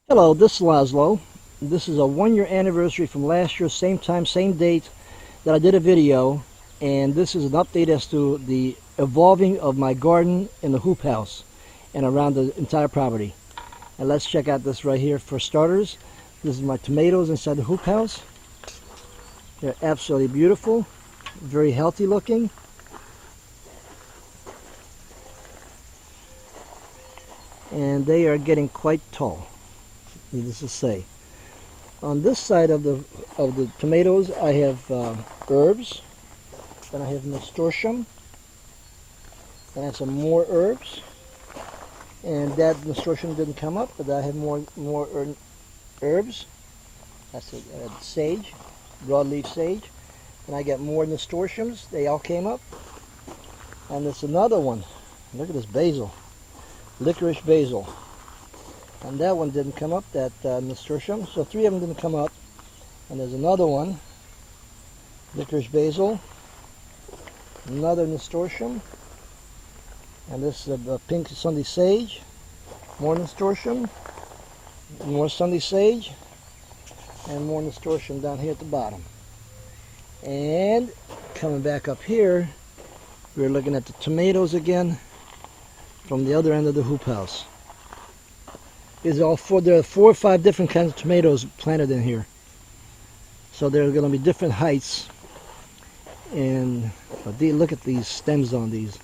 Hello, this is Laszlo. This is a 1-year anniversary from last year, same time, same date that I did a video, and this is an update as to the evolving of my garden in the hoop house and around the entire property. And let's check out this right here for starters. This is my tomatoes inside the hoop house. They're absolutely beautiful, very healthy looking. And they are getting quite tall, needless to say. On this side of the tomatoes, I have herbs. Then I have nasturtium. Then I have some more herbs. And that nasturtium didn't come up, but I have more herbs. That's sage, broadleaf sage. And I got more nasturtiums. They all came up. And there's another one. Look at this basil, licorice basil. And that one didn't come up, that nasturtium. So 3 of them didn't come up. And there's another one, licorice basil, another nasturtium, and this is a pink Sunday sage, more nasturtium, more Sunday sage, and more nasturtium down here at the bottom. And coming back up here, we're looking at the tomatoes again from the other end of the hoop house. There are 4 or 5 different kinds of tomatoes planted in here. So they're going to be different heights. And look at these stems on these.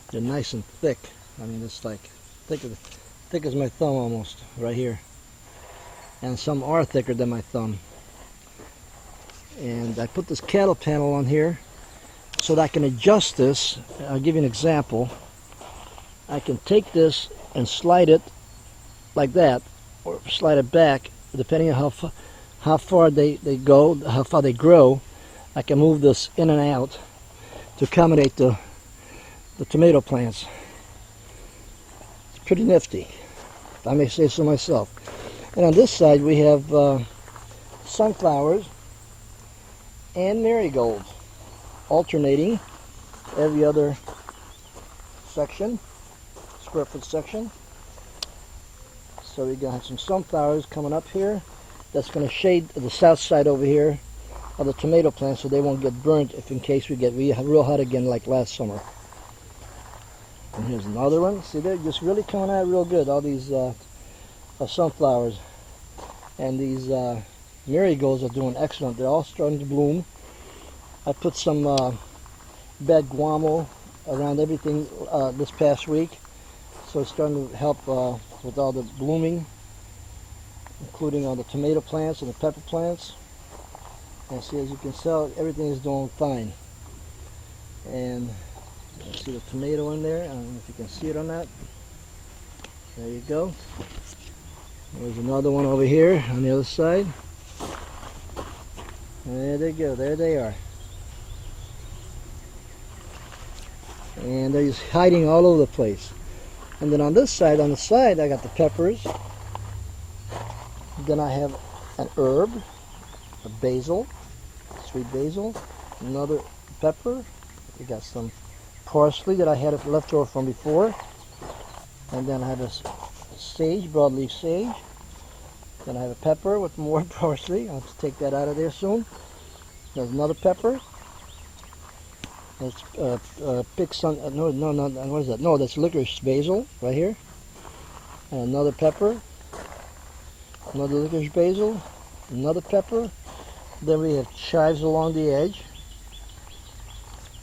They're nice and thick. I mean, it's like thick as my thumb almost, right here. And some are thicker than my thumb. And I put this cattle panel on here so that I can adjust this. I'll give you an example. I can take this and slide it like that, or slide it back, depending on how far they go, how far they grow. I can move this in and out to accommodate the tomato plants. It's pretty nifty, if I may say so myself. And on this side we have sunflowers and marigolds, alternating every other section, square foot section. So we're going to have some sunflowers coming up here. That's going to shade the south side over here of the tomato plants so they won't get burnt if in case we get real hot again like last summer. And here's another one. See, they're just really coming out real good, all these sunflowers. And these marigolds are doing excellent. They're all starting to bloom. I put some bed guano around everything this past week. So it's starting to help with all the blooming, including all the tomato plants and the pepper plants. And see, as you can tell, everything is doing fine. And you see the tomato in there. I don't know if you can see it or not. There you go. There's another one over here on the other side. There they go. There they are. And they're just hiding all over the place. And then on this side, on the side, I got the peppers. Then I have an herb, a basil, sweet basil, another pepper. We got some parsley that I had left over from before. And then I have a sage, broadleaf sage. Then I have a pepper with more parsley. I'll have to take that out of there soon. There's another pepper. That's what is that? No, that's licorice basil right here. And another pepper. Another licorice basil. Another pepper. Then we have chives along the edge.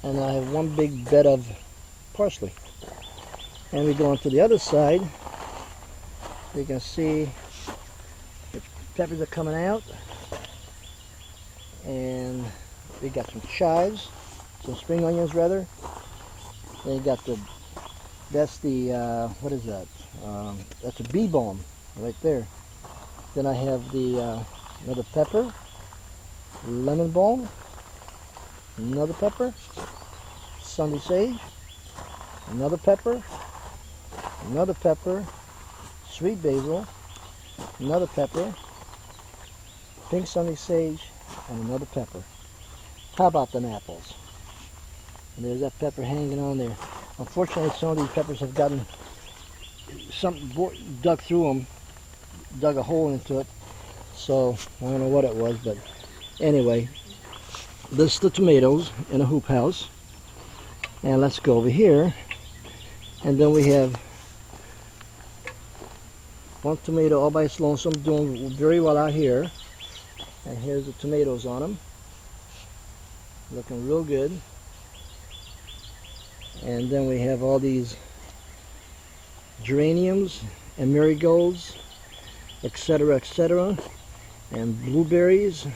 And I have one big bed of parsley. And we go on to the other side. You can see the peppers are coming out. And we got some chives. Some spring onions rather. Then you got that's the, what is that? That's a bee balm right there. Then I have the another pepper, lemon balm, another pepper, Sunday sage, another pepper, sweet basil, another pepper, pink Sunday sage, and another pepper. How about them apples? And there's that pepper hanging on there. Unfortunately, some of these peppers have gotten something dug through them dug a hole into it. So I don't know what it was, but anyway, this is the tomatoes in a hoop house. And let's go over here, and then we have one tomato all by its lonesome, doing very well out here. And here's the tomatoes on them, looking real good. And then we have all these geraniums and marigolds, etc., etc., and blueberries,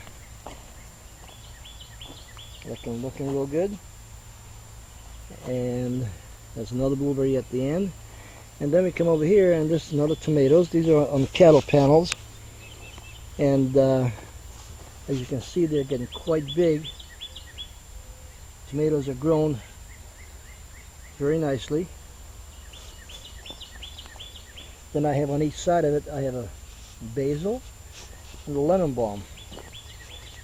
looking real good. And there's another blueberry at the end. And then we come over here, and this is another tomatoes. These are on cattle panels, and as you can see, they're getting quite big. Tomatoes are grown very nicely. Then I have on each side of it, I have a basil and a lemon balm.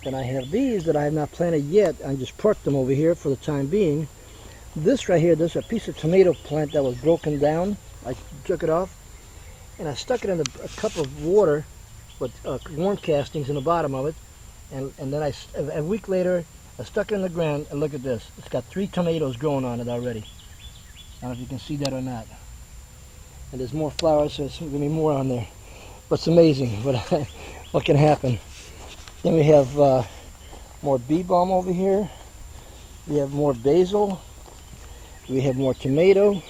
Then I have these that I have not planted yet. I just parked them over here for the time being. This right here, this is a piece of tomato plant that was broken down. I took it off and I stuck it in a cup of water with worm castings in the bottom of it, and then a week later I stuck it in the ground, and look at this. It's got 3 tomatoes growing on it already. I don't know if you can see that or not. And there's more flowers, so there's going to be more on there. But it's amazing what can happen. Then we have more bee balm over here. We have more basil. We have more tomato.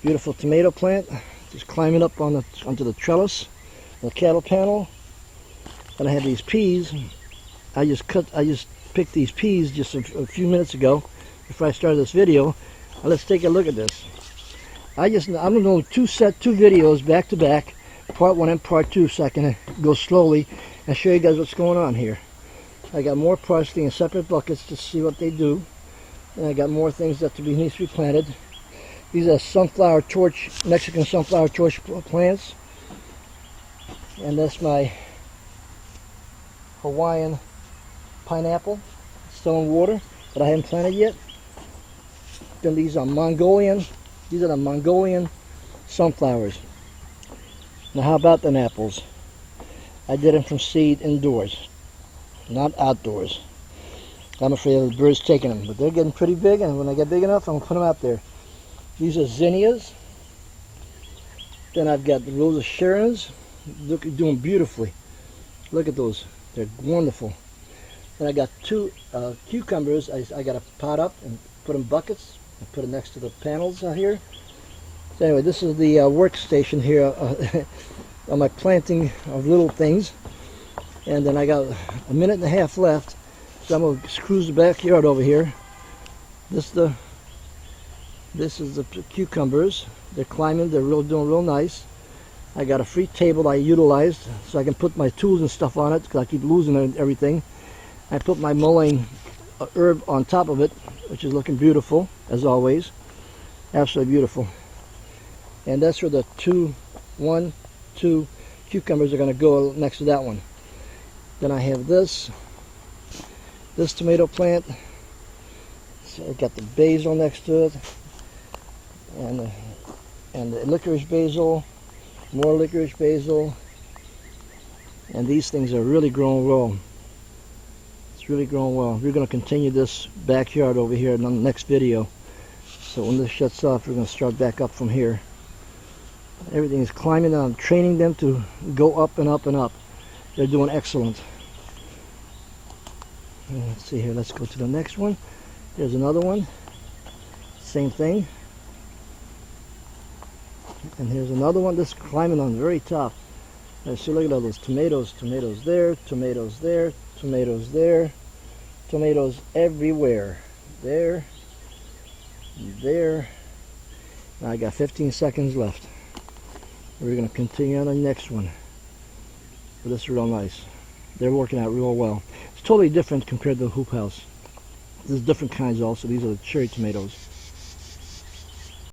Beautiful tomato plant, just climbing up onto the trellis, the cattle panel. And I have these peas. I just picked these peas just a few minutes ago before I started this video. Now let's take a look at this. I'm gonna do two videos back to back, part 1 and part 2, so I can go slowly and show you guys what's going on here. I got more parsley in separate buckets to see what they do, and I got more things that needs to be planted. These are Mexican sunflower torch plants. And that's my Hawaiian pineapple, still in water, that I haven't planted yet. Then these are these are the Mongolian sunflowers. Now how about them apples? I did them from seed indoors, not outdoors. I'm afraid of the birds taking them, but they're getting pretty big, and when they get big enough, I'm going to put them out there. These are zinnias. Then I've got the Rose of Sharon's, doing beautifully. Look at those, they're wonderful. Then I got 2 cucumbers. I got to pot up and put in buckets and put it next to the panels out here. So anyway, this is the workstation here on my planting of little things. And then I got a minute and a half left, so I'm going to cruise the backyard over here. This is the cucumbers. They're climbing. They're doing real nice. I got a free table I utilized so I can put my tools and stuff on it, because I keep losing everything. I put my mullein herb on top of it, which is looking beautiful as always. Absolutely beautiful. And that's where the 2 cucumbers are going to go next to that one. Then I have this tomato plant. So I got the basil next to it, and the licorice basil, more licorice basil, and these things are really growing well. It's really growing well. We're going to continue this backyard over here in the next video. So when this shuts off, we're going to start back up from here. Everything is climbing. I'm training them to go up and up and up. They're doing excellent. Let's see here. Let's go to the next one. There's another one. Same thing. And here's another one. This is climbing on the very top. Now see, look at all those tomatoes. Tomatoes there. Tomatoes there. Tomatoes there. Tomatoes everywhere. There. There. Now I got 15 seconds left. We're going to continue on the next one. But this is real nice. They're working out real well. It's totally different compared to the hoop house. There's different kinds also. These are the cherry tomatoes.